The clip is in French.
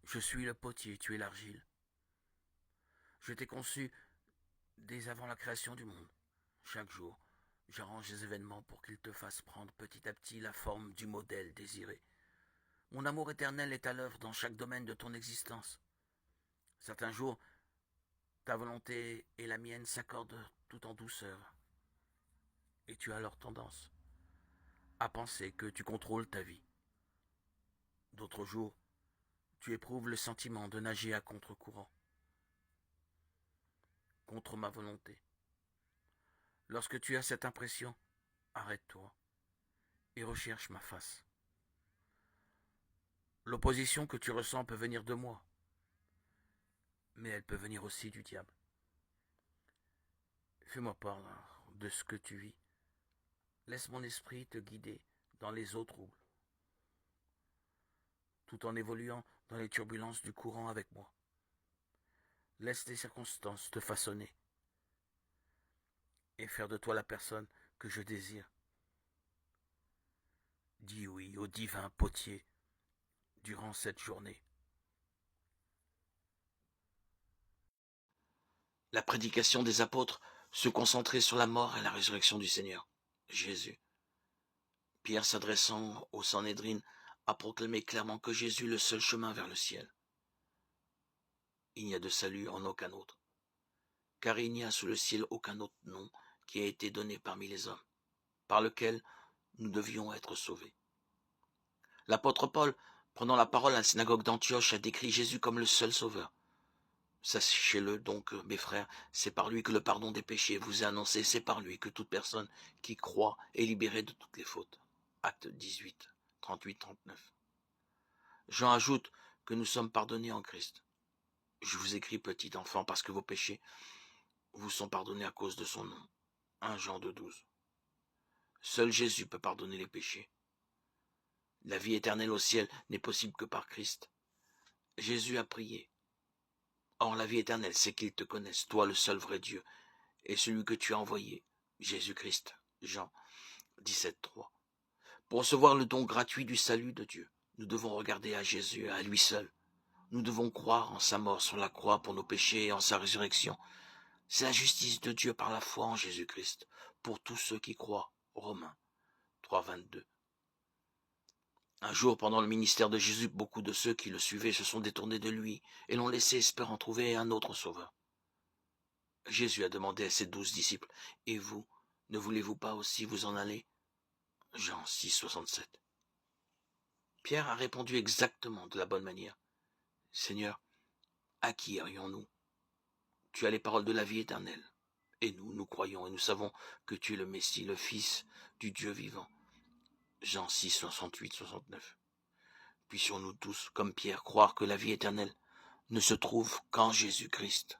Je suis le potier, tu es l'argile. Je t'ai conçu dès avant la création du monde. Chaque jour, j'arrange les événements pour qu'ils te fassent prendre petit à petit la forme du modèle désiré. Mon amour éternel est à l'œuvre dans chaque domaine de ton existence. Certains jours, ta volonté et la mienne s'accordent tout en douceur. Et tu as alors tendance à penser que tu contrôles ta vie. D'autres jours, tu éprouves le sentiment de nager à contre-courant, contre ma volonté. Lorsque tu as cette impression, arrête-toi et recherche ma face. L'opposition que tu ressens peut venir de moi, mais elle peut venir aussi du diable. Fais-moi part de ce que tu vis. Laisse mon esprit te guider dans les eaux troubles, tout en évoluant dans les turbulences du courant avec moi. Laisse les circonstances te façonner et faire de toi la personne que je désire. Dis oui au divin potier durant cette journée. La prédication des apôtres se concentrait sur la mort et la résurrection du Seigneur, Jésus. Pierre, s'adressant au Sanhédrin, a proclamé clairement que Jésus est le seul chemin vers le ciel. Il n'y a de salut en aucun autre, car il n'y a sous le ciel aucun autre nom qui a été donné parmi les hommes, par lequel nous devions être sauvés. L'apôtre Paul, prenant la parole à la synagogue d'Antioche, a décrit Jésus comme le seul sauveur. Sachez-le donc, mes frères, c'est par lui que le pardon des péchés vous est annoncé, c'est par lui que toute personne qui croit est libérée de toutes les fautes. Acte 18, 38-39. Jean ajoute que nous sommes pardonnés en Christ. Je vous écris, petit enfant, parce que vos péchés vous sont pardonnés à cause de son nom. 1 Jean 2,12. Seul Jésus peut pardonner les péchés. La vie éternelle au ciel n'est possible que par Christ. Jésus a prié. Or, la vie éternelle, c'est qu'ils te connaissent, toi le seul vrai Dieu, et celui que tu as envoyé, Jésus-Christ. Jean 17,3. Pour recevoir le don gratuit du salut de Dieu, nous devons regarder à Jésus, à lui seul. Nous devons croire en sa mort sur la croix pour nos péchés et en sa résurrection. C'est la justice de Dieu par la foi en Jésus-Christ, pour tous ceux qui croient. Romains 3,22. Un jour, pendant le ministère de Jésus, beaucoup de ceux qui le suivaient se sont détournés de lui et l'ont laissé espérant trouver un autre sauveur. Jésus a demandé à ses 12 disciples, « Et vous, ne voulez-vous pas aussi vous en aller ?» Jean 6, 67. Pierre a répondu exactement de la bonne manière. « Seigneur, à qui irions-nous ? Tu as les paroles de la vie éternelle. Et nous croyons et nous savons que tu es le Messie, le Fils du Dieu vivant. » Jean 6, 68, 69. Puissions-nous tous, comme Pierre, croire que la vie éternelle ne se trouve qu'en Jésus-Christ.